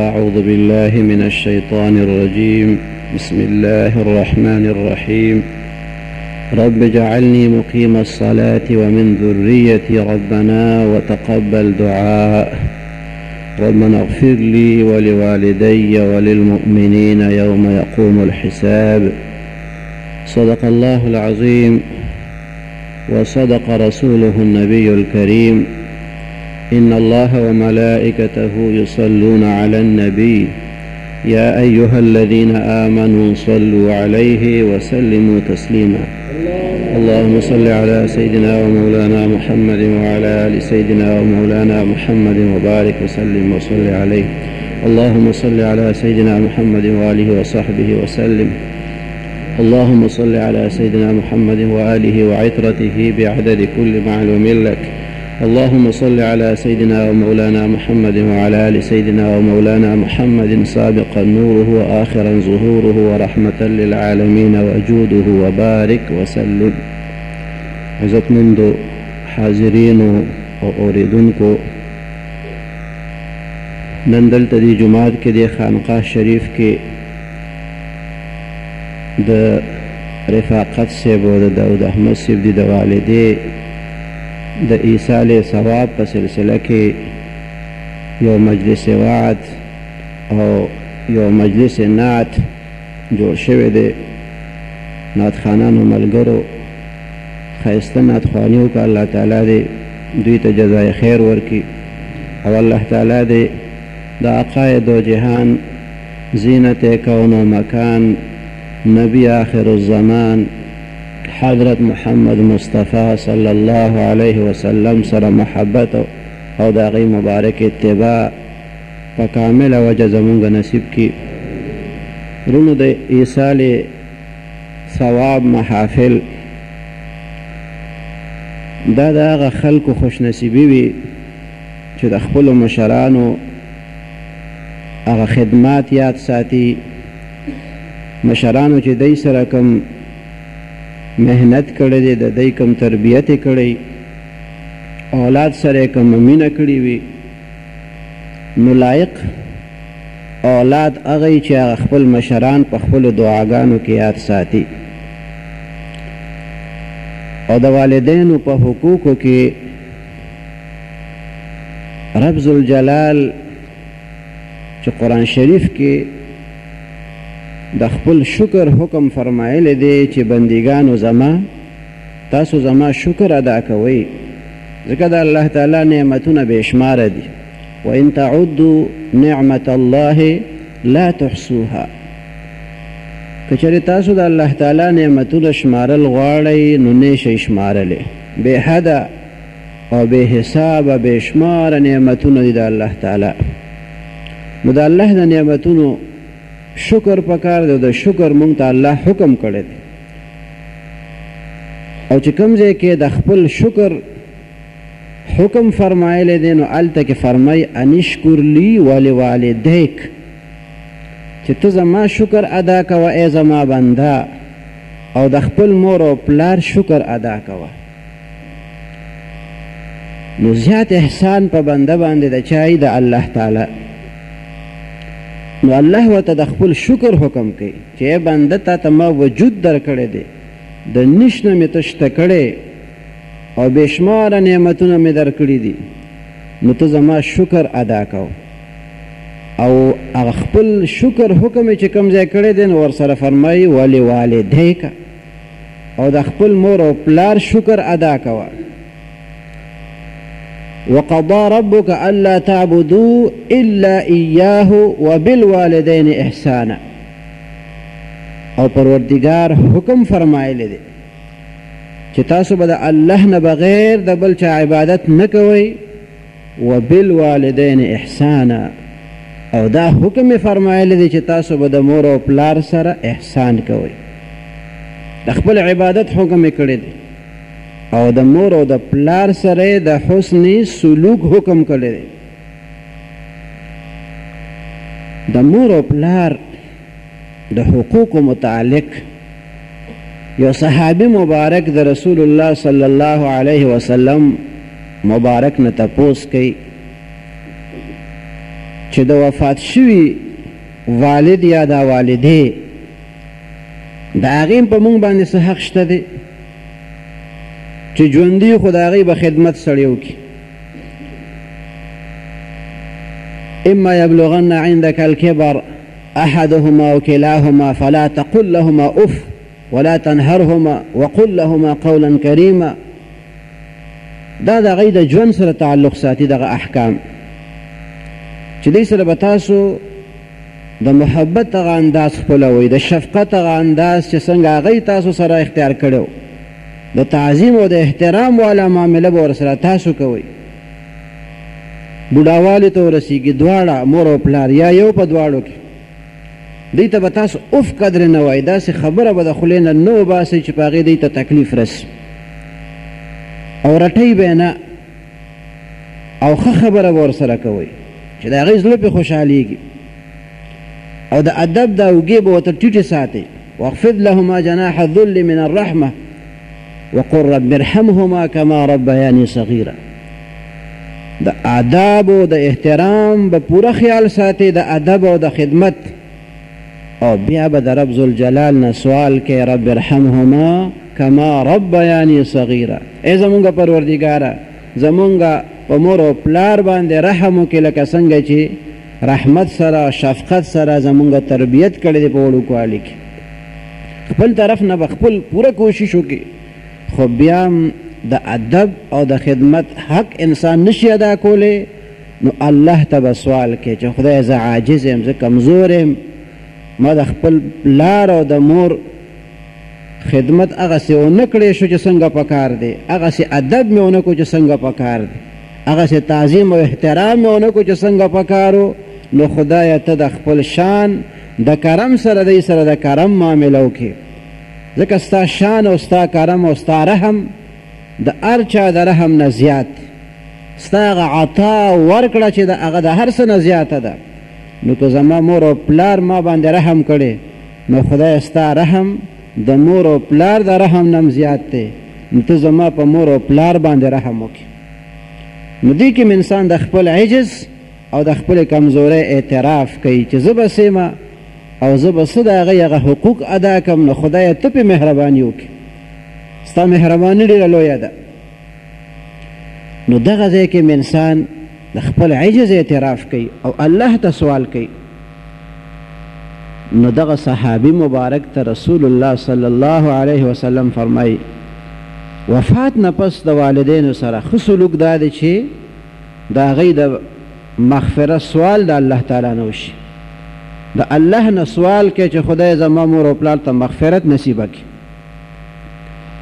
أعوذ بالله من الشيطان الرجيم. بسم الله الرحمن الرحيم. رب اجعلني مقيم الصلاة ومن ذريتي ربنا وتقبل دعاء. ربنا اغفر لي ولوالدي وللمؤمنين يوم يقوم الحساب. صدق الله العظيم وصدق رسوله النبي الكريم. إن الله وملائكته يصلون على النبي يا أيها الذين آمنوا صلوا عليه وسلموا تسليما. اللهم صل على سيدنا ومولانا محمد وعلى آل سيدنا ومولانا محمد وبارك وسلم وصل عليه. اللهم صل على سيدنا محمد وآله وصحبه وسلم. اللهم صل على سيدنا محمد وآله وعترته بعدد كل معلوم لك. اللهم صل على سيدنا ومولانا محمد وعلى آل سيدنا ومولانا محمد سابقا نوره وآخرا ظهوره ورحمة للعالمين وجوده وبارك وسلم. عزتمندو حاضرین او اوریدونکو، نن دلته دی جماعت کې د خانقاه شریف کې د رفاقت صاحب او د داود احمد صاحب د والدې د ایصال ثواب په سلسله کې یو مجلس وعد او یو مجلس نعت جوړ شوی دی. نعت خانانو ملګرو ښایسته نعت خواني وکړه. الله تعالی دې دوی ته جزای خیر ورکړي او الله تعالی دې د عقاید و جهان زینت کون و مکان نبی آخر الزمان حضرت محمد مصطفی صلی الله علیه وسلم سره محبت او د هغې مبارک اتباع په کامله وجه زمونږ نصیب کړي. رونو د ایصال ثواب محافل دا د هغه خلکو خوشنصیبي وي چې د خپلو مشرانو هغه خدمات یاد ساتي. مشرانو چې دی سره کم محنت کړی دی، د دی کم تربیت یې کړی، اولاد سره یې کم مینه کړې وي، نو لایق اولاد هغه چې هغه خپل مشران په خپلو دعاګانو کې یاد ساتي. او د والدینو په حقوقو کې رب ذوالجلال چې قرآن شریف کې د خپل شکر حکم فرمایلی دی چې بندګانو زما تاسو زما شکر ادا کوئ، ځکه د الله تعالی نعمتونه بې شماره دي. وان تعدوا نعمت الله لا تحصوها. که چېرې تاسو د الله تعالی نعمتونه شمارل غواړئ نو نه شئ شمارلی. بې حده او بې حسابه بې شماره نعمتونه دي د الله تعالی. نو د الله د نعمتونو شکر پکار دی. د شکر مونږ ته الله حکم کړی دی او چې کوم ځای کې د خپل شکر حکم فرمایلی دی نو هلته کې فرمای انشکر لی ولوالدیک، چې ته زما شکر ادا کوه ای زما بنده، او د خپل مور او پلار شکر ادا کوه. نو زیات احسان په بنده باندې د چای د الله تعالی. نو الله ورته د خپل شکر حکم کوي چې ای بنده تا ته ما وجود در کړی دی، د نش نه مې ته شته کړی او بې شماره نعمتونه مې در کړي دي، نو ته زما شکر ادا کو. او هغه خپل شکر حکم چې کوم ځای کړی دی نو ورسره فرمایي ولوالدیک، او د خپل مور او پلار شکر ادا کوه. وقضى ربك ألا تعبدوا إلا إياه وبالوالدين إحسانا. او پروردگار حکم فرمایلی دی چې تاسو به د الله نه بغیر د بل چا عبادت نه کوئ. وبالوالدین احسانا، او دا حکم فرمایلی دی چې تاسو به د مور او پلار سره احسان کوئ. د خپل عبادت حکم یې کړی دی او د مور او د پلار سره د حسن سلوک حکم کړی دی. د مور او پلار د حقوقو متعلق یو صحابي مبارک د رسول الله صلی الله علیه وسلم مبارک نه تپوس کوي چې د وفات شوي والد یا دا والدې د هغې په موږ باندې څه حق شته دی چې ژوندي خو د هغې به خدمت سړی وکړي. اما یبلغن عندك الكبر احدهما وكلاهما فلا تقل لهما اف ولا تنهرهما وقل لهما قولا كريما. دا د هغې د ژوند سره تعلق ساتي دغه احکام چې دوی سره به تاسو د محبت هغه انداز خپلوئ، د شفقت هغه انداز چې څنګه هغوی تاسو سره اختیار کړی، د تعظیم او د احترام والا معامله به ورسره تاسو کوئ. بوډاوالي ته ورسیږي دواړه مور او پلار یا یو په دواړو کې، دوی ته به تاسو اف قدر نه وایي، داسې خبره به د خولې نه نه وباسئ چې په هغې دوی ته تکلیف رسي، او رټئ به یې نه، او ښه خبره به ورسره کوئ چې د هغې زړه پې خوشحالېږي، او د ادب دا اوږې به ورته ټیټې ساتئ. واخفض لهما جناح الذل من الرحمه وقل رب ارحمهما كما ربياني صغيرا. د آداب او د احترام به پوره خیال ساتي، د ادب او د خدمت، او بیا به د رب ذوالجلال نه سوال کوي رب ارحمهما کما ربیاني صغیرا. ای زمونږ پروردګاره زمونږ په مور او پلار باندې رحم وکړي لکه څنګه چې رحمت سره شفقت سره زمونږ تربیت کړی دی په وړوکوالي کې. خپل طرف نه به خپل پوره کوشش وکړي، خو بیا هم د ادب او د خدمت حق انسان نشي ادا کولی، نو الله ته به سوال کوي چې خدای زه عاجز یم، زه کمزور یم، ما د خپل پلار او د مور خدمت هغسې ونه کړی شو چې څنګه پکار دی، هغسې ادب مې ونه کړو چې څنګه پکار دی، هغسې تعظیم او احترام مې ونه کړو چې څنګه پکارو. نو خدایه ته د خپل شان د کرم سره دی سره د کرم معامله وکړي، ځکه ستا شان او ستا کرم او ستا رحم د هر چا د رحم نه زیات، ستا هغه عطا ورکړه چې هغه د هر څه نه زیاته ده. نو که زما مور او پلار ما باندې رحم کړي، نو خدای ستا رحم د مور او پلار د رحم نه هم زیات دی، نو ته زما په مور او پلار باندې رحم وکړي. نو دې کې انسان د خپل عجز او د خپل کمزورۍ اعتراف کوي چې زه به سیمه او زه به څه د هغې هغه حقوق ادا کړم. نو خدایه ته پې مهرباني وکړي، ستا مهرباني ډېره لویه ده. نو دغه ځای کې انسان د خپل عجز اعتراف کوي او الله ته سوال کوي. نو دغه صحابي مبارک ته رسول الله صلی الله علیه وسلم فرمایي وفات نه پس د والدینو سره ښه سلوک دا دی چې د هغې د مغفرت سوال د الله تعالی نه وشي، د الله نه سوال کوي چې خدای زما مور او پلار ته مغفرت نصیبه کړي،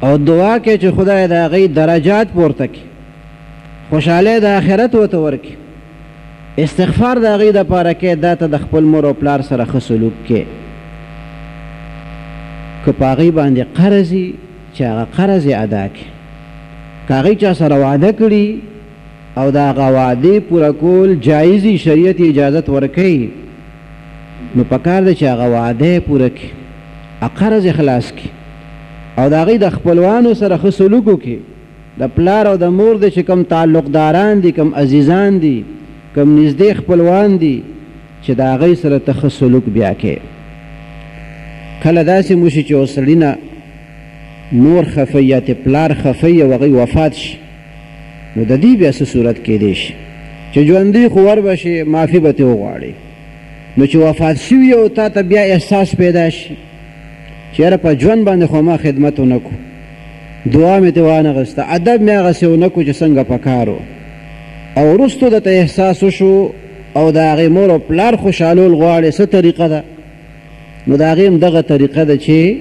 او دعا کوي چې خدای د هغې درجات پورته کړي، خوشحالی د آخرت ورته ورکړي، استغفار د هغې دپاره کوي دا ته د خپل مور او پلار سره ښه سلوک کوي. که په هغې باندې قرض وي چې هغه قرض یې ادا کړي، که هغې چا سره وعده کړي او د هغه وعدې پوره کول جایز وي، شریعت یې اجازت ورکوي، نو پکار دی چې هغه وعده یې پوره کړي، قرض یې خلاص کړي، او د هغې د خپلوانو سره ښه سلوک وکړي. د پلار او د مور دی چې کوم تعلقداران دي، کوم عزیزان دي، کوم نږدې خپلوان دي، چې د هغې سره ته ښه سلوک بیا کوي. کله داسې موشي چې یو سړي نه مور خفی یا پلار خفی او هغې وفات شي، نو د دې بیا څه صورت کیدی شي چې ژوندی خو ور به شي، معافي به ترې وغواړي. نو چې وفات شوي او تا ته بیا احساس پیدا شي چې یاره په ژوند باندې خو ما خدمت ونه کړو، دعا مې ترې وانغسته، ادب مې هغسې ونه کړو چې څنګه پکار و، او وروستو درته احساس وشو او د هغې مور او پلار خوشحالول غواړې، څه طریقه ده؟ نو د هغې هم دغه طریقه ده چې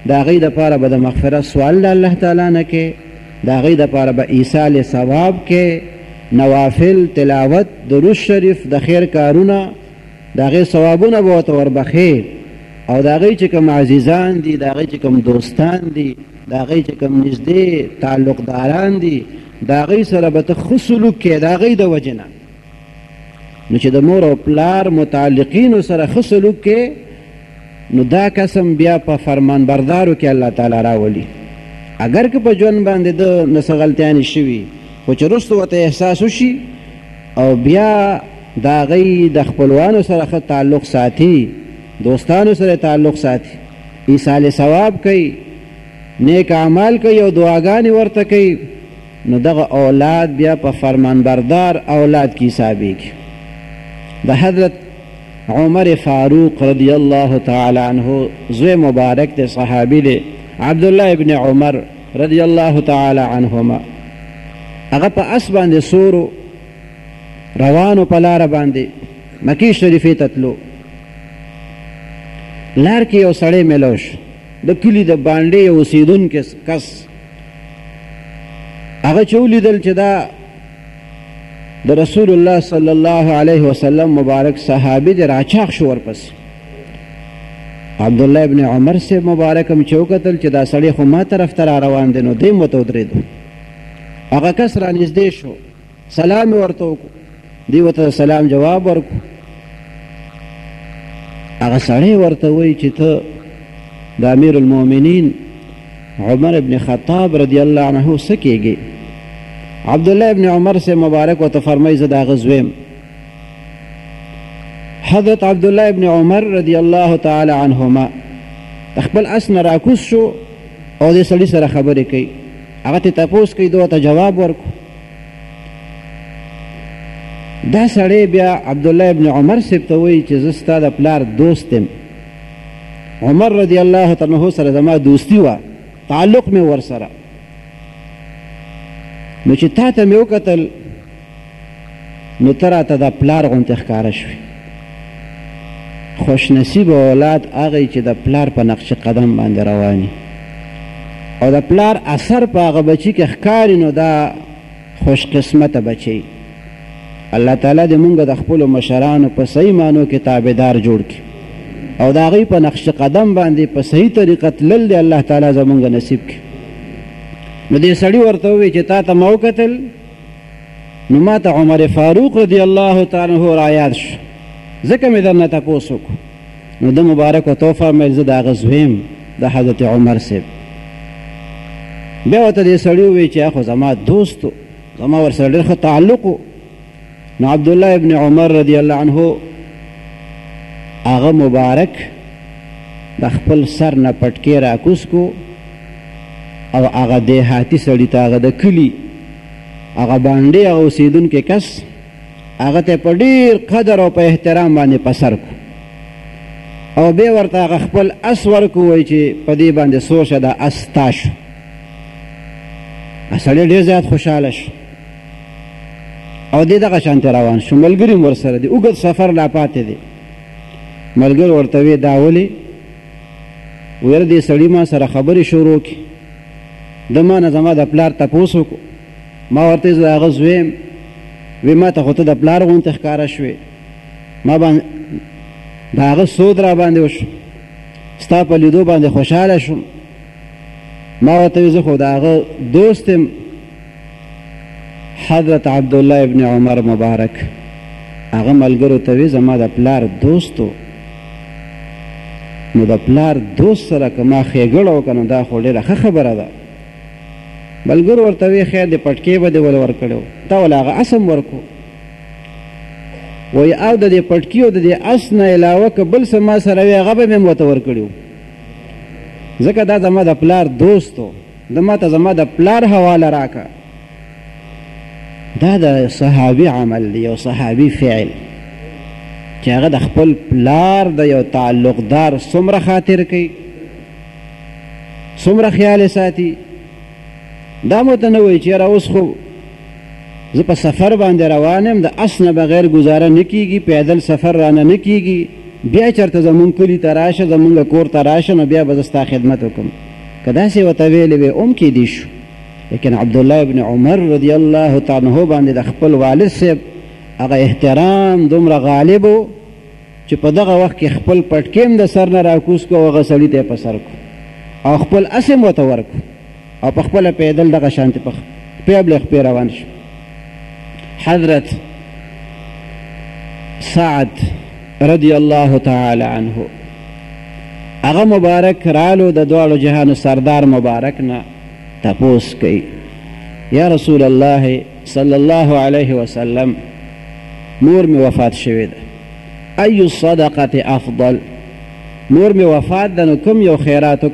د هغې دپاره به د مغفرت سوال د الله تعالی نه کې، د هغې دپاره به ایصال ثواب کې، نوافل، تلاوت، درود شریف، د خیر کارونه، د هغې ثوابونه به ورته وربخې، او د هغې چې کوم عزیزان دي، د هغې چې کوم دوستان دي، د هغې چې کوم نږدې تعلقداران دي، د هغې سره به ته ښه سلوک کوې د هغې د وجې نه. نو چې د مور او پلار متعلقینو سره ښه سلوک کوې، نو دا قسم بیا په فرمان بردارو کې الله تعالی راولي. اگر که په ژوند باندې د نه څه غلطیانې شوي، خو چې وروسته ورته احساس وشي او بیا دا غي د خپلوانو سره ښه تعلق ساتي، دوستانو سره تعلق ساتي، ایصال ثواب کوي، نیک اعمال کوي او دعاګانې ورته کوي، نو دغه اولاد بیا په فرمانبردار اولاد کې حسابېږي. د حضرت عمر فاروق رضی الله تعالی عنه زوی مبارک دی، صحابي دی، عبدالله ابن عمر رضی الله تعالی عنهما. هغه په اس باندې سورو روانو په لاره باندې مکې شریفې ته تلو. لار کې یو سړی میلو شو، د کلي د بانډې یو اوسېدونکی کس. هغه چې ولیدل چې دا د رسول الله صلی الله علیه وسلم مبارک صحابي دی، راچاق شو ورپسې. عبدالله ابن عمر سے مبارک هم چې وکتل چې دا سړی خو ما طرف ته را روان دی، نو دی هم ورته ودرېدو. هغه کس را نږدې شو، سلام یې ورته وکړو، دی ورته سلام جواب ورکړو. هغه سړی ورته وایي چې ته د امیر المؤمنین عمر ابن خطاب رضی الله عنه څه کېږي؟ عبدالله ابن عمر سے مبارک ورته فرمایي زه د هغه زوی یم. حضرت عبدالله ابن عمر رضی الله تعالی عنهما خپل اس نه راکوز شو او د سړي سره خبرې کوي. هغه ته تپوس کوي، ده ورته جواب ورکړو. دا سړی بیا عبدالله ابن عمر صاحب ته وایي چې زه ستا د پلار دوست یم. عمر رضی الله تعالی عنه سره زما دوستي وه، تعلق مې ورسره. نو چې تا ته مې وکتل نو ته راته د پلار غوندې ښکاره شوې. خوش نصیب اولاد هغه چې د پلار په نقش قدم باندې رواني او د پلار اثر په هغه بچي کې ښکاري، نو دا خوش قسمته بچي. الله تعالی دې مونږ د خپلو مشرانو په صحیح معنو کې تابعدار جوړ کړي او د هغوی په نقش قدم باندې په صحیح طریقه تلل دی الله تعالی زمونږ نصیب کړي. نو دې سړي ورته ووایي چې تا ته ما وکتل نو ما ته عمر فاروق رضی الله تعالی عنه را یاد شو، ځکه مې درنه تپوس وکړو. نو ده مبارک ورته وفرمیل زه د هغه زوی یم، د حضرت عمر صاحب. بیا ورته دې سړي ووایي چې خو زما دوست و، زما ورسره ډېر ښه تعلق و. نو عبدالله ابن عمر رضی الله عنه هغه مبارک د خپل سر نه پټکې راکوز کو او هغه دیهاتي سړي ته، هغه د کلي هغه بانډې هغه اوسېدونکی کس، هغه ته په ډېر قدر او په احترام باندې په سر کو او بیا ورته هغه خپل اس ورکو، وایي چې په دې باندې سور شه دا اس ستا شو. سړی ډېر زیات خوشحاله شو او دې دغه شانتې روان شو. ملګري هم ورسره دي، اوږد سفر لا پاتې دی. ملګري ورته وی دا ولې؟ ویل دې سړي ما سره خبرې شروع کړي، د ما نه زما د پلار تپوس وکړو. ما ورته زه د هغه زوی یم. وی ما ته خو ته د پلار غوندې ښکاره شوې، ما باندې د هغه سود را باندې وشو، ستا په لیدو باندې خوشحاله شوم. ما ورته وی زه خو د هغه دوست یم. حضرت عبدالله ابن عمر مبارک هغه ملګرو ته وی زما د پلار دوست و، نو د پلار دوست سره که ما ښېګړه وکړه نو دا خو ډېره ښه خبره ده. ملګرو ورته وی خیر د پټکې به دې ول ورکړی و، تا ول هغه اس هم ورکو. وایي او د دې پټکي او د دې اس نه علاوه که بل څه ما سره وي هغه به مې هم ورته ورکړي و، ځکه دا زما د پلار دوست و، ده ما ته زما د پلار حواله راکړه. دا د صحابي عمل دی، یو صحابي فعل چې هغه د خپل پلار د یو تعلقدار څومره خاطر کوي، څومره خیال ساتي. دا مو ته نه وایي چې یاره اوس خو زه په سفر باندې روان یم، د اس نه بغیر ګزاره نه کېږي، پیدل سفر رانه نه کېږي، بیا چېرته زمونږ کلي ته راشه، زمونږ کور ته راشه، نو بیا به زه ستا خدمت وکړم. که داسې ورته ویلې وې هم کېدی شو، لیکن عبدالله ابن عمر رضی الله تعالی عنه باندې د خپل والد صاحب هغه احترام دومره غالب و چې په دغه وخت کې خپل پټکې هم د سر نه راکوز کړو، هغه سړي ته یې په سر کړو او خپل اس هم ورته ورکړو او په خپله پیدل دغه شانتې په پیبلې خپې روان شو. حضرت سعد رضی الله تعالی عنه هغه مبارک رالو د دواړو جهانو سردار مبارک نه تپوس کوي، یا رسول الله صلی الله علیه وسلم مور می وفات شوی ده. ای الصدقه افضل، مور می وفات ده نو کم یو خیراتو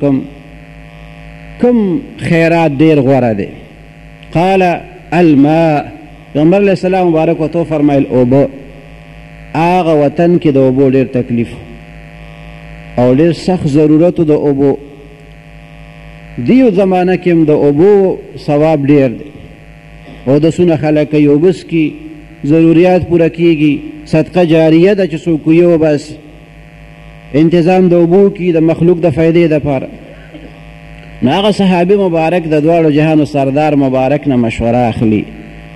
کم خیرات دیر غوره ده؟ قال الماء، پیغمبر علیہ السلام مبارک و تو فرمایل اوبو. آغا وطن کې د اوبو ډیر تکلیف او ډیر سخت ضرورتو د اوبو، دیو زمانه کې هم د اوبو ثواب ډیر دی او د سونه خلک یو بس کی ضروریات پوره کیږي، صدقه جاریه ده چې څوک یو بس انتظام د اوبو کی د مخلوق د فائدې دپاره. نو هغه صحابي مبارک د دواړو جهانو سردار مبارک نه مشوره اخلي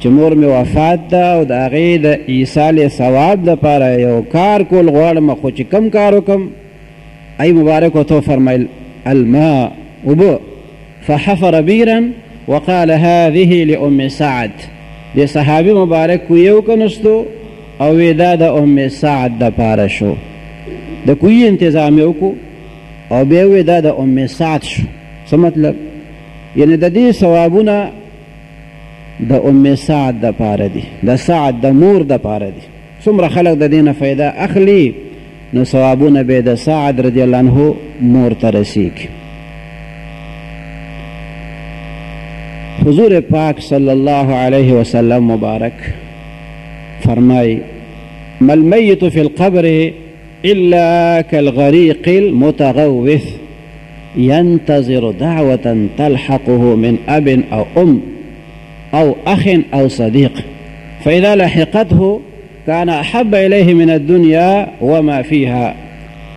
چې مور مې وفات ده او د هغې د ایصال ثواب دپاره یو کار کول غواړم، خو چې کم کار وکړم؟ ای مبارک ورته وفرمیل الماء، اوبه. فحفر بیرا وقال هذه لأم سعد، د صحابي مبارک کویه وکنستو او وی دا د ام سعد دپاره شو، د کویې انتظام یې وکړو او بیا وی دا د ام سعد شو. څه مطلب؟ یعنی د دې ثوابونه د ام سعد دپاره دي، د سعد د مور دپاره دي. څومره خلک د دې نه فایده اخلي نو ثوابونه به د سعد رضی الله عنه مور ته رسیږي. حضور پاک صلی الله علیه وسلم مبارک فرمای ما المیت فی القبر الا كالغریق المتغوث ينتظر دعوة تلحقه من أب أو أم أو أخ أو صديق فإذا لحقته كان أحب إليه من الدنيا وما فيها.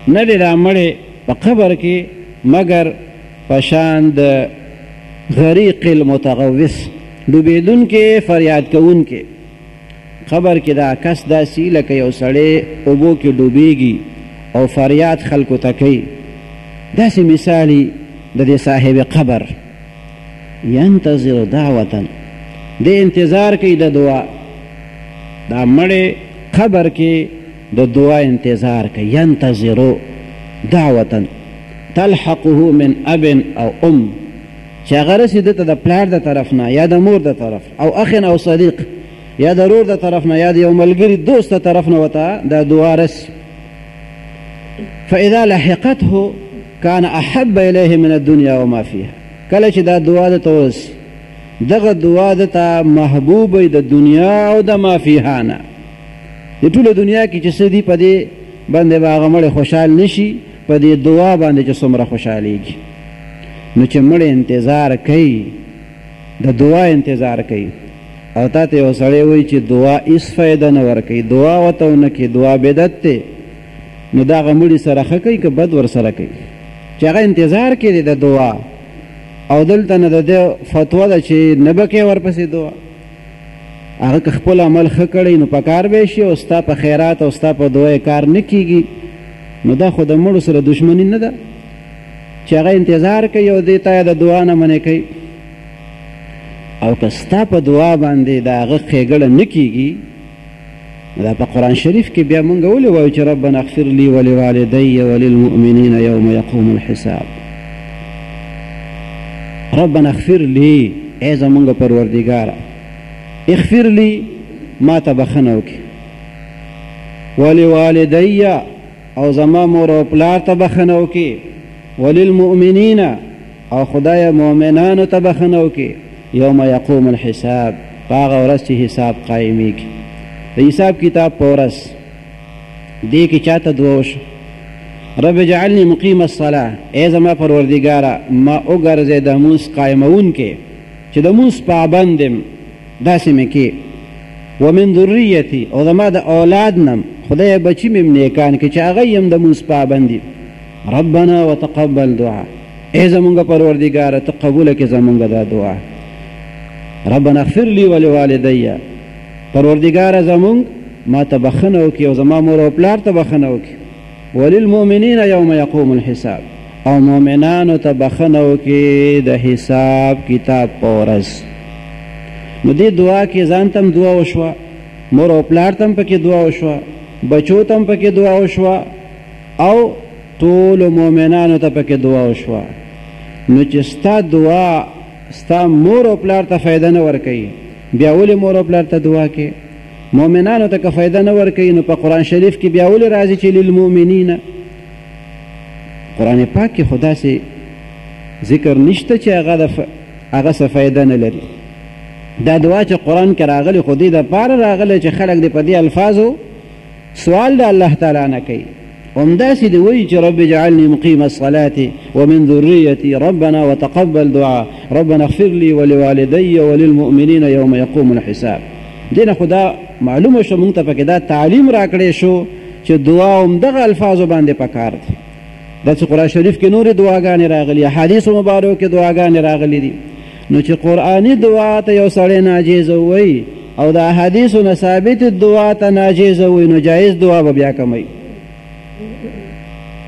ندی دا مړی په قبر کې مگر پشان د غریق المتغوث، ډوبېدون کې فریاد کوون کې. قبر کې دا کس داسې لکه یو سړی اوبو کې ډوبېږي او فریاد خلکو ته کوي، داسې مثالی د دې صاحب قبر. ینتظر دعوة، د انتظار کوي د دعا، دا مړی قبر کې د دعا انتظار کوي. ینتظر دعوة تلحقه من اب او ام، چې هغه رسي دته د پلار د طرف نه یا د مور د طرف، او اخ او صدیق یا د رور د طرف نه یا د یو ملګري دوست د طرف نه وته دا دعا رسي. فاذا لحقته كان احب الیه من الدنيا وما فيها، کله چې دا دعا د توس دغه دعا د ته محبوب د دنیا او د ما فيها نه، د ټول دنیا کې چې سدي په دې باندې باغ مړ خوشحال نشي، په دې دعا باندې چې څومره خوشحاليږي. نو چې مړ انتظار کوي، د دعا انتظار کوي، او تا ته یو سړی وایي چې دعا هیڅ فایده نه ورکوي، دعا ورته ونه کوي، دعا بدعت دی، نو دا هغه مړي سره ښه کوي که بد ورسره کوي؟ چې هغه انتظار کوي د دعا، او دلته نه د دې فتوا ده چې نه به کوې ورپسې دعا. هغه که خپل عمل ښه کړی نو په کار به شي، او ستا په خیرات او ستا په دعا کار نه کېږي، نو دا خو د مړو سره دشمني نه ده چې هغه انتظار کوي او دې ته د دعا نه منې کوي. او که ستا په دعا باندې د هغه ښېګړه نه کېږي، دا په قرآن شریف کې بیا مونږ ولې وایو چې ربنا اغفر لي ولوالدي وللمؤمنین یوم یقوم الحساب. ربنا اغفر لي، ای زمونږ پروردګاره اغفر لي، ما ته بخښنه وکړي، ولوالدي او زما مور او پلار ته بخښنه وکړي، وللمؤمنین او خدای مؤمنانو ته بخښنه وکړي، یوم یقوم الحساب، په هغه ورځ چې حساب قایمیږي. د حساب کتاب په ورځ دې کې چاته دعا وشو رب اجعلني مقیم الصلاة، ای زما پروردګاره ما وګرځې د مونځ قایمونکی، چې د مونځ پابند یم، داسې مې کې. ومن ذریتي، او زما د اولاد نم خدای بچي مې نیکان کې چې هغه یم د مونځ پابند یم. ربنا وتقبل دعا، ای زمونږ پروردګاره ته قبوله کړې زمونږ دا دعا. ربنا اغفر لي ولوالدي، پروردګاره زمونږ ما ته بخښنه وکړي او زما مور او پلار ته بخښنه وکړي. وللمؤمنین یوم یقوم الحساب، او مؤمنانو ته بخښنه وکړي د حساب کتاب په ورځ. نو دې دعا کې ځان ته هم دعا وشوه، مور او پلار ته هم پکې دعا وشوه، بچو ته هم پکې دعا وشوه، او ټولو مؤمنانو ته پکې دعا وشوه. نو چې ستا دعا ستا مور او پلار ته فایده نه ورکوي، بیا ولې مور او پلار ته دعا کې؟ مؤمنانو ته که فایده نه ورکوي نو په قرآن شریف کې بیا ولې راځي چې للمؤمنین؟ قرآن پاک کې خو داسې ذکر نشته چې هغه څه فایده نه لري. دا دعا چې قرآن کې راغلی خو دې دپاره راغلی چې خلک دې په دې الفاظو سوال د الله تعالی نه کوي. همداسې دې وایي چې رب اجعلني مقیم الصلاة ومن ذريتي ربنا وتقبل دعاء ربنا اغفر لي ولوالدي وللمؤمنين يوم يقوم الحساب. دې نه خو دا معلومه شو موږ ته پکې دا تعلیم راکړی شو چې دعا همدغه الفاظو باندې پکار دی. دا چې قرآن شریف کې نورې دعاګانې راغلي، احادیثو مبارکو کې دعاګانې راغلي دي، نو چې قرآني دعا ته یو سړی ناجیزه ووایي او د احادیثو نه ثابت دعا ته ناجیزه ووایي نو جایز دعا به بیا کموي.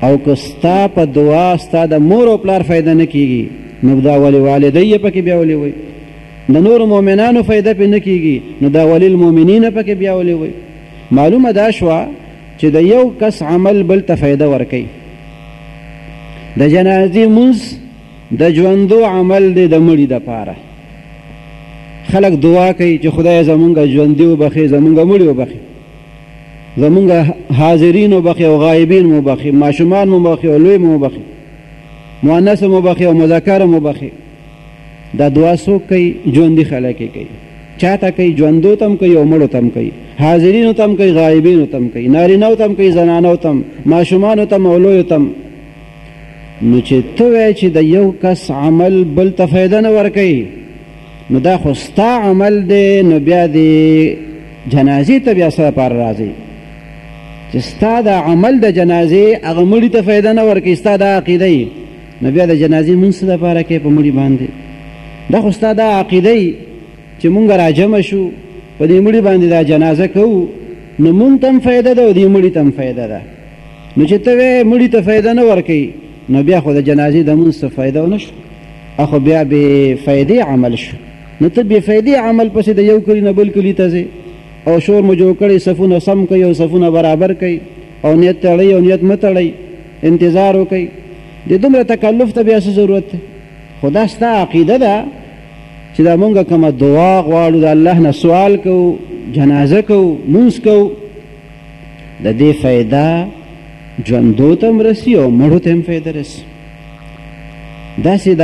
او که ستا په دعا ستا د مور او پلار فایده نه کېږي نو دا ولې والدی پکې بیا ولې وایي؟ د نورو مؤمنانو فایده پې نه کېږي نو دا ولي المؤمنین پکې بیا ولې وایي؟ معلومه دا شوه چې د یو کس عمل بل ته فایده ورکوي. د جنازې مونځ د ژوندو عمل دی د مړي دپاره. خلک دعا کوي چې خدای زمونږ ژوندي وبخي، زمونږ مړي وبخي، زمونږ حاضرین وبخي او غایبین وبخي، ماشومان وبخي او لوی وبخي، مؤنث وبخي او مذکر وبخي. دا دعا څوک کوي؟ ژوندي خلک کوي. چاته کوي؟ ژوندو تم کوي او مړو تم کوي، حاضرینو تم کوي، غایبینو تم کوي، نارینهو تم کوي، زنانو تم، ماشومانو تم او لویو تم. نو چې ته وایې چې د یو کس عمل بل ته فایده نه ورکوي نو دا خو ستا عمل دی، نو بیا د جنازې ته بیا څه لپاره راځي؟ چې ستا د عمل د جنازې هغه مړي ته فایده نه ورکوي، ستا دا عقیده یي، نو بیا د جنازې مونځ څه لپاره کوې په مړي باندې؟ دا خو ستا دا عقیده یي چې مونږ راجمع شو په دې مړي باندې دا جنازه کوو نو مونږ ته هم فایده ده او دې مړي ته هم فایده ده. نو چې ته وایې مړي ته فایده نه ورکوي نو بیا خو د جنازې د مونځ څه فایده ونه شو، اخو بیا بې فایدې عمل شو. نو ته بې فایدې عمل پسې د یو کلي نه بل کلي ته ځې او شور مو جوړ کړی، صفونه سم کوي او صفونه برابر کوي او نیت تړئ او نیت مه تړئ، انتظار وکئ. د دومره تکلف ته بیا څه ضرورت دی؟ خو دا ستا عقیده ده چې دا مونږ کومه دعا غواړو د الله نه سوال کوو، جنازه کوو، مونځ کوو، د دې فایده ژوندو ته هم رسي او مړو ته هم فایده رسي. داسې د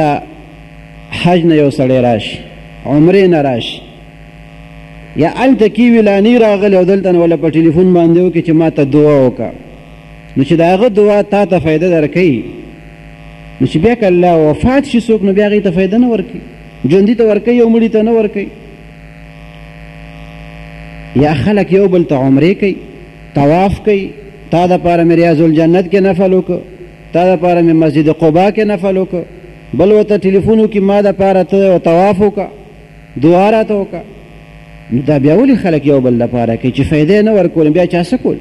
حج نه یو سړی راشي، عمرې نه راشي، یا هلته کې ویلاني راغلی او دلته نه وله په ټلیفون باندې وکړي چې ما ته دعا وکړه، نو چې د هغه دعا تا ته فایده درکوي نو چې بیا که الله وفات شي څوک نو بیا هغې ته فایده نه ورکوي، ژوندي ته ورکوي او مړي ته نه ورکوي. یا خلک یو بل ته عمرې کوي، طواف کوي، تا د پاره مې ریاض الجنت کې نفل وکړه، تا د پاره مې مسجد قبا کې نفل وکړه، بل ورته ټلیفون وکړي ما د پاره ته طواف وکړه، دعا راته وکړه. نو دا بیا ولې خلک یو بل دپاره کوي چې فایده نه ورکول بیا چا څه کول؟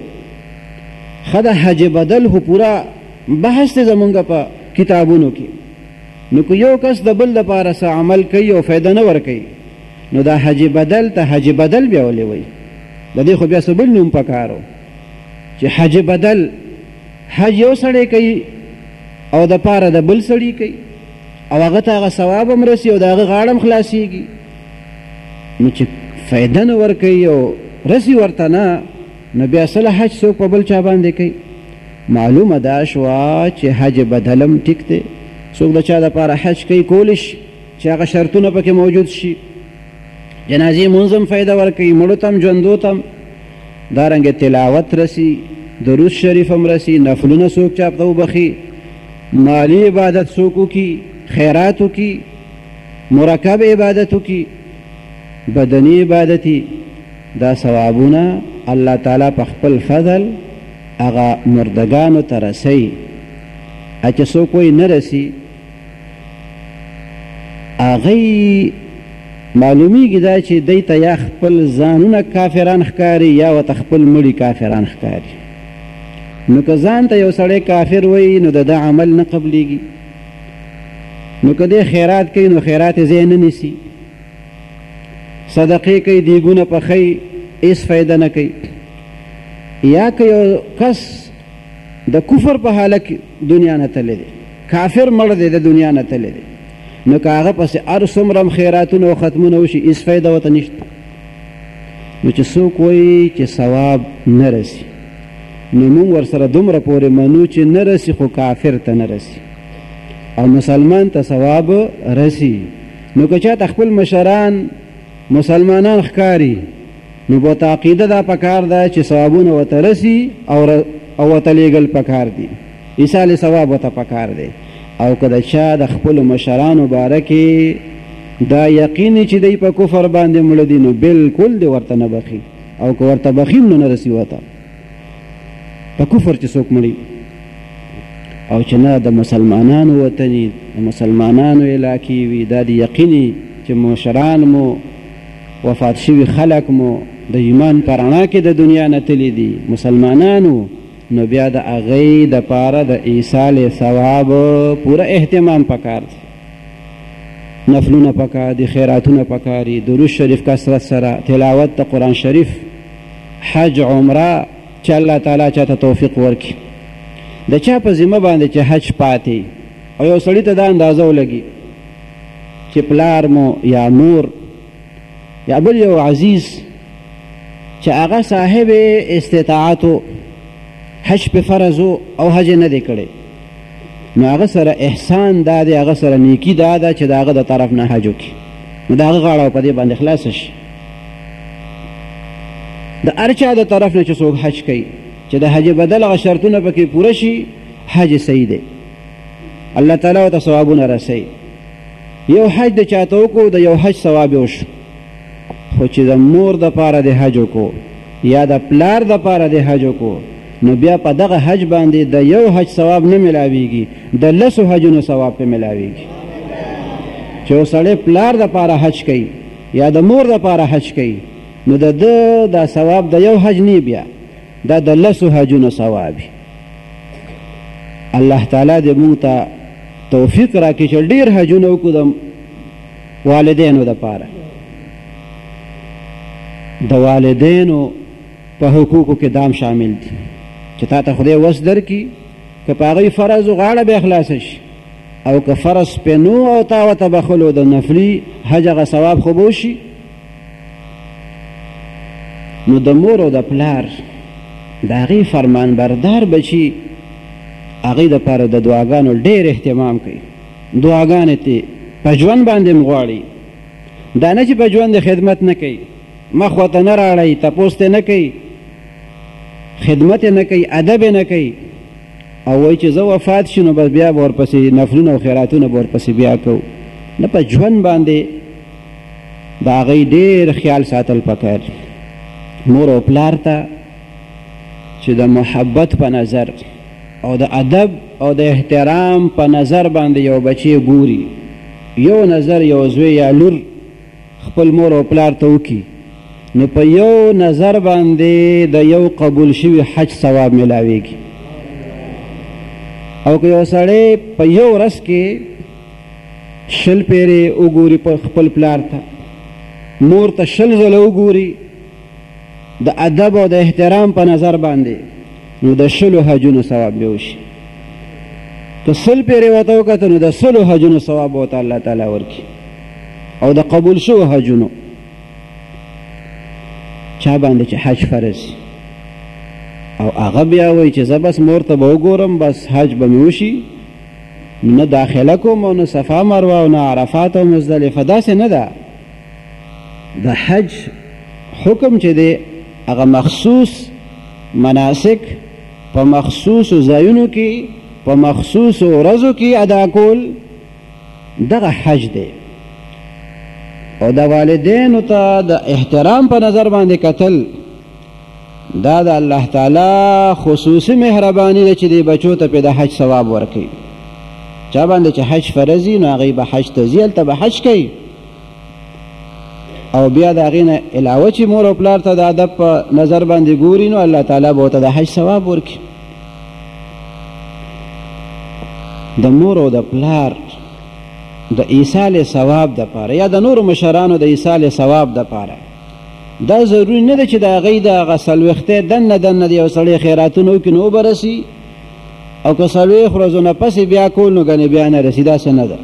ښه د حج بدل خو پوره بحث دی زمونږ په کتابونو کې. نو که یو کس د بل دپاره څه عمل کوي او فایده نه ورکوي نو دا حج بدل ته حج بدل بیا ولې وایي؟ د دې خو بیا څه بل نوم پکار و چې حج بدل. حج یو سړی کوي او د پاره د بل سړي کوي او هغه ته هغه ثواب هم رسي او د هغه غاړه هم خلاصېږي. نو چې فایده نه ورکوي او رسي ورته نه نو بیا اصله حج څوک په بل چا باندې کوي؟ معلومه دا شوه چې حج بدل هم ټیک دی، څوک د چا دپاره حج کوي کولی شي چې هغه شرطونه پکې موجود شي. جنازې مونځ هم فایده ورکوي، مړو ته هم ژوندو ته هم. دارنګې تلاوت رسي، درود شریف هم رسي، نفلونه څوک چاپ ته وبخي، مالی عبادت څوک وکړي، خیرات وکړي، مرکب عبادت وکړي، بدني عبادتي، دا ثوابونه الله تعالی په خپل فضل هغه مردگانو ته رسوي. چې څوک وایي نه رسي هغوی معلومیږي دا چې دی ته یا خپل ځانونه کافران ښکاري یا ورته خپل مړي کافران ښکاري. نو که ځان ته یو سړی کافر وایي نو د ده عمل نه قبلیږي. نو که دی خیرات کوي نو خیرات یې ځای نه نیسي، صدقې کوي، دیګونه پخوي، هېڅ فایده نه کوي. یا که یو کس د کفر په حاله کې دنیا نه تللی دی، کافر مړ دی د دنیا نه تللی دی، نو که هغه پسې هر څومره خیراتونه او ختمونه وشي هېڅ فایده ورته نشته. نو چې څوک وایي چې ثواب نه رسي نو موږ ورسره دومره پورې منو چې نه رسي خو کافر ته نه رسي او مسلمان ته ثواب رسي. نو که چاته خپل مشران مسلمانان ښکاري نو به ورته عقیده دا پکار ده چې ثوابونه ورته رسي او ورته لیږل پکار دي، ایصال ثواب ورته پکار دی. او که د چا د خپلو مشرانو باره کې دا یقیني چې دی په کفر باندې مړه دي نو بلکل دی ورته نه بخي، او که ورته بخیم نو نه رسي ورته په کفر چې څوک مړي. او چې نه د مسلمانانو وطني د مسلمانانو علاقې وي دا د یقیني چې مشران مو وفات شوي خلک مو د ایمان په رڼا کې د دنیا نه تللي دي مسلمانانو، نو بیا د هغې دپاره د ایصال ثواب پوره اهتمام پکار دی. نفلونه پکار دي، خیراتونه پکار دي، درود شریف کثرت سره، تلاوت د قرآن شریف، حج عمره چې الله تعالی چاته توفیق ورکړي. د چا په ذمه باندې چې حج پاتې او یو سړي ته دا اندازه ولګي چې پلار مو یا مور یا بل یو عزیز چې هغه صاحب استطاعتو حج په فرض او حج نه دی کړی نو هغه سره احسان دا دی، هغه سره نیکی دا ده چې د هغه د طرف نه حج وکړي، نو د هغه غاړه په دې باندې خلاصه شي. د هر چا د طرف نه چې څوک حج کوي چې د حج بدل هغه شرطونه پکې پوره شي حج صحیح دی، الله تعالی ورته ثوابونه رسوي. یو حج د چاته وکړو د یو حج ثواب یې وشو، خو چې د مور دپاره د حج وکړو یا د پلار دپاره د حج وکړو نو بیا په دغه حج باندې د یو حج ثواب نه ملاویږي، د 10 حجونو ثواب پې ملاویږي. چې یو سړی پلار دپاره حج کوي یا د مور دپاره حج کوي نو د ده دا ثواب د یو حج نه بیا دا د 10 حجونو ثواب. الله تعالی دې موږ ته توفیق راکړي چې ډېر حجونه وکړو د والدینو دپاره. د والدینو په حقوقو کې دام شامل دي چې تا ته خدای وس درکړي که په هغوی فرض و غاړه بیا خلاصه شي، او که فرض پې نو او تا ورته بخلو د نفلي حج هغه ثواب خو به وشي. نو د مور او د پلار د هغې فرمانبردار بچي هغې دپاره د دعاګانو ډېر اهتمام کوي، دعاګانې ترې په ژوند باندې م غواړي. دا نه چې په ژوند خدمت نه کوي، مخ ورته نه راړی، تپوس ته نه کوي، خدمت نه کوي، ادب نه کوي، او وایي چې زه وفات شي نو بس بیا به ورپسې نفلونه او خیراتونه به ورپسې بیا کوو. نه، په ژوند باندې د هغوی ډېر خیال ساتل پکار. مور او پلار ته چې د محبت په نظر او د ادب او د احترام په نظر باندې یو بچی ګوري، یو نظر یو زوی یا لور خپل مور او پلار ته وکړي نو په یو نظر باندې د یو قبول شوي حج ثواب ملاویږي. او که یو سړی په یو ورځ کې 20 پیرې وګوري په خپل پلار ته، مور ته 20 ځله وګوري د ادب او د احترام په نظر باندې نو د 20 حجونو ثواب به وشي. که 100 پیرې ورته وکړه نو د 100 حجونو ثواب به ورته الله تعالی ورکړي او د قبول شوو حجونو. چا باندې چې حج فرض او هغه بیا وایي چې زه بس مور ته به وګورم بس حج به مې وشي، نه داخله کوم او نه صفا مروه او نه عرفات او مزدلفه، داسې نه ده. د حج حکم چې دی هغه مخصوص مناسک په مخصوصو ځایونو کې په مخصوصو ورځو کې ادا کول دغه حج دی. او د والدینو ته د احترام په نظر باندې کتل دا د الله تعالی خصوصي مهرباني ده چې دی بچو ته پې د حج ثواب ورکوي. چا باندې چې حج فرض وي نو هغوی به حج ته ځي، هلته به حج کوي، او بیا د هغې نه علاوه چې مور او پلار ته د ادب په نظر باندې ګوري نو الله تعالی به ورته د حج ثواب ورکړي. د مور او د پلار د ایصال ثواب دپاره یا د نورو مشرانو د ایصال ثواب دپاره دا ضروري نه ده چې د هغوی د هغه څلوېښتۍ دننه دننه د یو سړی خیراتونه وکړي نو وبرسي، او که 40 ورځو نه پسې بیا کول نو ګنې بیا نه رسي، داسې نه ده.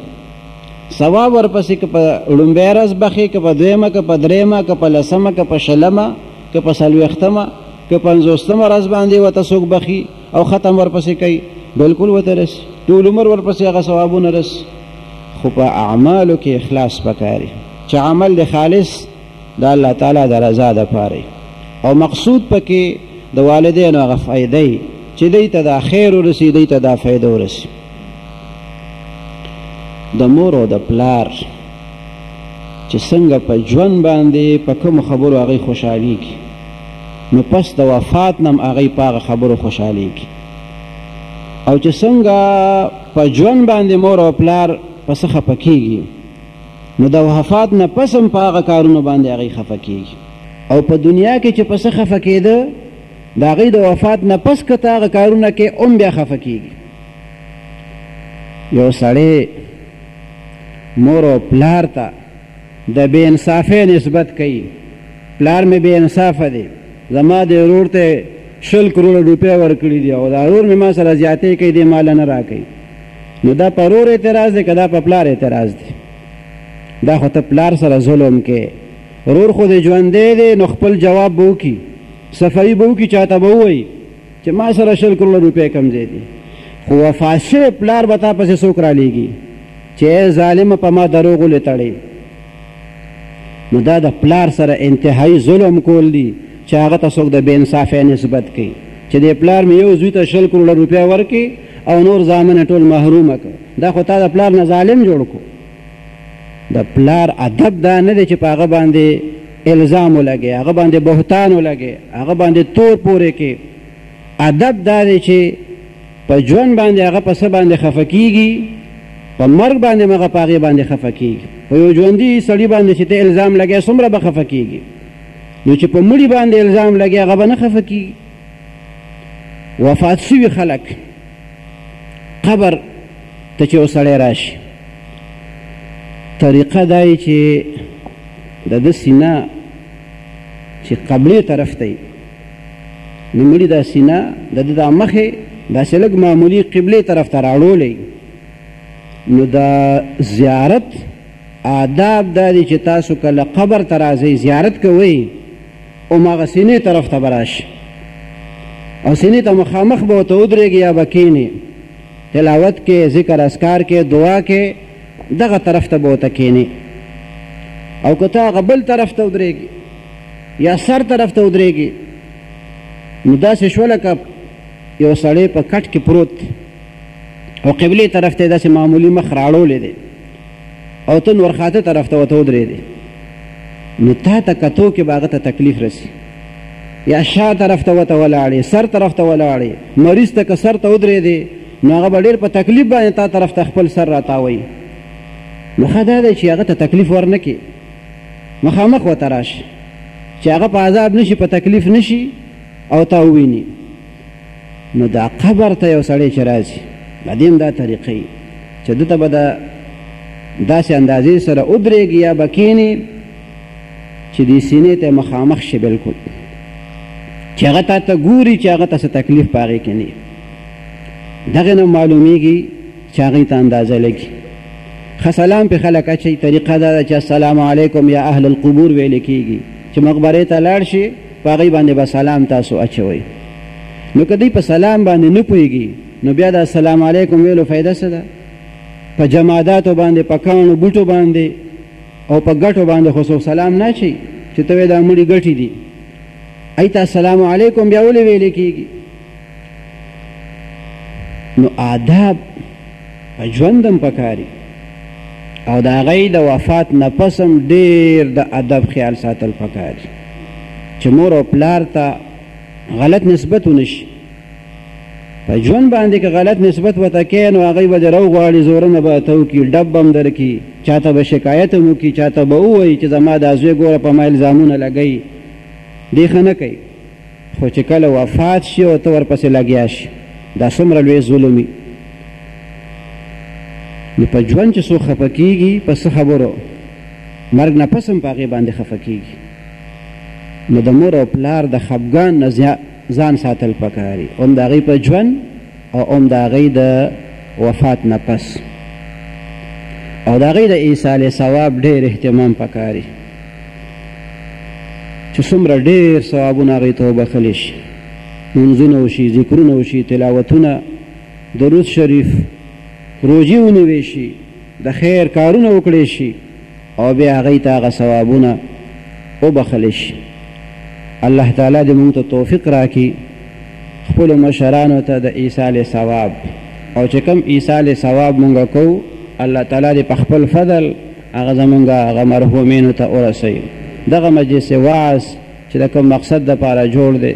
ثواب ورپسې که په لومبۍ ورځ بخي، که په دویمه، که په درېیمه، که په 10مه، که په 20مه که په 40مه که 50مه ورځ باندې ورته څوک بخي او ختم ورپسې کوي بلکل ورته رسي ټول عمر ورپسې هغه ثوابونه رسي خو په اعمالو کې اخلاص پکاري چې عمل د خالص د الله تعالی د رضا دپاره او مقصود پکې د والدینو هغه فایدې چې دوی ته دا خیر ورسي دوی ته دا فایده ورسي د مور او د پلار چې څنګه په ژوند باندې په کومو خبرو هغوی خوشحالیږي نو پس د وفات نه هم هغوی په هغه خبرو خوشحالیږي او چې څنګه په ژوند باندې مور او پلار په څه خفه کېږي نو د وفات نه پس هم په هغه کارونو باندې هغوی خفه کېږي او په دنیا کې چې په څه خفه کېده د هغوی د وفات نه پس که ته هغه کارونه کې هم بیا خفه کېږي یو سړی مور او پلار ته د بې انصافۍ نسبت کوي پلار مې بې انصافه دی زما د ورور ته 20 کروڑه روپۍ ورکړي دي او دا ورور مې ما سره زیاتې کوي دی ماله نه راکوي نو دا په ورور اعتراض دی که دا په پلار اعتراض دی دا خو ته پلار سره ظلم کې ورور خو دې ژوندی دی نو خپل جواب به وکړي صفایي به وکړي چاته به ووایي چې ما سره 20 کروڑه روپۍ کمزی دي خو وفات شوی پلار به تا پسې څوک رالیږي چې ای ظالمه په ما دروغ ولې تړې نو دا د پلار سره انتهایی ظلم کول دي چې هغه ته څوک د بې انصافۍ نسبت کوي چې دې پلار مې یو زوی ته 20 کروڑه روپۍ ورکړي او نور زامن ټول محرومه کړه دا خو تا د پلار نه ظالم جوړ کړو د پلار ادب دا نه دی چې په هغه باندې الزام ولګي هغه باندې بهتان ولګي هغه باندې تور پورې کې ادب دا دی چې په ژوند باندې هغه په څه باندې خفه کېږي په مرګ باندې هغه په هغې باندې خفه کېږي په یو ژوندي سړي باندې چې ته الزام لګی څومره به خفه کېږي نو چې په مړي باندې الزام لګی هغه به نه خفه کېږي وفات شوي خلک قبر ته چې یو سړی راشي طریقه دا یې چې د ده سینه چې قبلې طرف ته نو مړي دا سینه د ده دا مخې داسې لږ معمولي قبلې طرف ته راړولی نو د زیارت آداب دا دی چې تاسو کله قبر ته راځئ زیارت کوئ هماغه سینې طرف ته به راشي او سینې ته مخامخ به ورته ودرېږي یا به کښېنې تلاوت کې ذکر اذکار کې دعا کې دغه طرف ته به ورته کښېنې او که ته هغه بل طرف ته ودرېږي یا سر طرف ته ودرېږي نو داسې شوه لکه یو سړی په کټ کې پروت او قبلې طرف ته یې داسې معمولي مخ راړولی دی او ته نورخاته طرف ته ورته ودرېدې نو تا ته کتو کې به هغه ته تکلیف رسي یا شا طرف ته ورته ولاړې سر طرف ته ولاړې مریض ته که سر ته ودرېدې نو هغه به ډېر په تکلیف باندې تا طرف ته خپل سر راتاووي نو ښه دا دی چې هغه ته تکلیف ورنه کړي مخامخ ورته راشي چې هغه په عذاب نشي په تکلیف نشي او تا وویني نو دا قبر ته یو سړی چې راځي د دې هم دا طریقې چې ده ته به د داسې اندازې سره ودرېږي یا به کښېني چې دې سینې ته مخامخ شي بلکل چې هغه تا ته ګوري چې هغه ته څه تکلیف په هغې کې نه وي دغې نه معلومیږي چې هغې ته اندازه لګي ښه سلام پې خلک اچوي طریقه دا ده چې السلام علیکم یا اهل القبور ویلې کېږي چې مقبرې ته لاړ شي په هغې باندې به سلام تاسو اچوئ نو که دوی په سلام باندې نه پوهېږي نو بیا د السلام علیکم ویلو فایده څه ده په جماداتو باندې په کاڼو بوټو باندې او په ګټو باندې خو څوک سلام نه اچوي چې ته وایې دا مړي ګټې دي ای ته السلام علیکم بیا ولې ویلې کېږي نو آداب په ژوند هم پکاري او د هغې د وفات نه پس هم ډېر د ادب خیال ساتل پکاري چې مور او پلار ته غلط نسبت ونشي په ژوند باندې که غلط نسبت ورته کوې نو هغوی به دې راوغواړي زورونه به ته وکړي ډب به هم درکړي چاته به شکایت هم وکړي چاته به ووایي چې زما دا زوی ګوره په ما الزامونه لګوي دې ښه نه کوي خو چې کله وفات شي او ته ورپسې لګیا شي دا څومره لوی ظلم وي نو په ژوند چې څوک خفه کېږي په څه خبرو مرګ نه پس هم په هغې باندې خفه کېږي نو د مور او پلار د خفګان نه ځان ساتل پکاري هم د هغې په ژوند او هم د هغې د وفات نه پس او د هغې د ایصال ثواب ډېر اهتمام پکاري چې څومره ډېر ثوابونه هغې ته وبخلی شي، منځونه وشي، ذکرونه وشي، تلاوتونه، درود شریف، روژې ونیوی شي، د خیر کارونه وکړی شي او بیا هغې ته هغه ثوابونه وبخلی شي. الله تعالی دې موږ ته توفیق راکړي خپلو مشرانو ته د ایصال ثواب، او چې کوم ایصال ثواب مونږ کوو الله تعالی دې په خپل فضل هغه زمونږ هغه مرحومینو ته ورسوي. دغه مجلس وعظ چې د کوم مقصد دپاره جوړ دی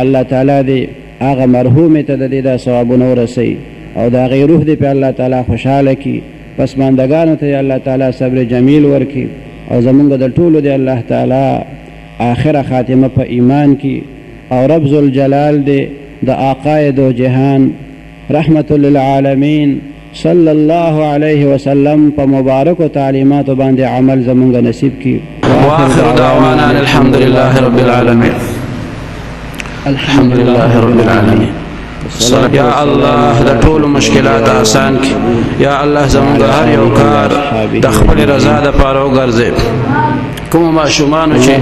الله تعالی دې هغه مرحومې ته د دې دا ثوابونه ورسوي او د هغې روح دې په الله تعالی خوشحاله کړي. پسماندګانو ته الله تعالی صبر جمیل ورکړي او زمونږ د ټولو دې الله تعالی آخره خاتمه په ایمان کی، او رب ذوالجلال دے دا آقای دو جہان رحمت للعالمین صلی اللہ علیہ وسلم پا مبارک و تعلیمات و باندے عمل زمانگ نصیب کی. وآخر دعوانا الحمد لله رب العالمين. الحمد لله رب العالمين. یا اللہ دا طول مشکلات آسان کی، یا اللہ زمانگ ہر یو کار دا خپل رضا دا پارو گرزے. کوم ماشومانو چې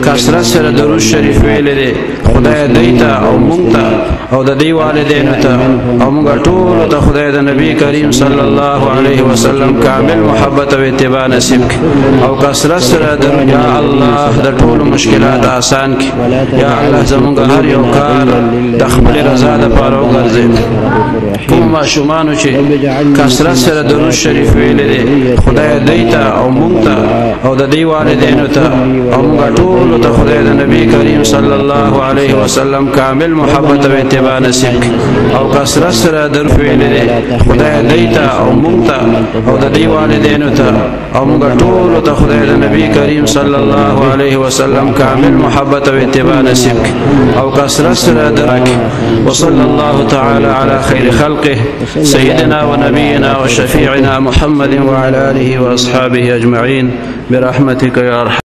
کثرت سره درود شریف ویلی دی خدای دوی ته او موږ ته او د دوی والدینو ته او موږ ټولو ته خدای د نبی کریم صلی الله علیه وسلم کامل محبت او اتباع نصیب کړي او کثرت سره درود. یا الله د ټولو مشکلات آسان کړي، یا الله زموږ هر یو کار د خپل رضا دپاره وګرځوي. کوم ماشومانو چې کثرت سره درود شریف ویلی دی خدای دوی ته او موږ ته او د دوی والدینو او موږ ټولو ته خدای د نبی کریم صلی الله علیه وسلم کامل محبت او اتباع نصیب کړي او کثرت سره درود ویلی دی خدای دوی ته او موږ ته او د دوی والدینو ته او موږ ټولو ته خدای د نبی کریم صلی الله علیه وسلم کامل محبت او اتباع نصیب کړي او کثرت سره درود. وصلی الله تعالی علی خیر خلقه سیدنا و نبینا و شفیعنا محمد وعلى آله و اصحابه اجمعین برحمتك یا ارحم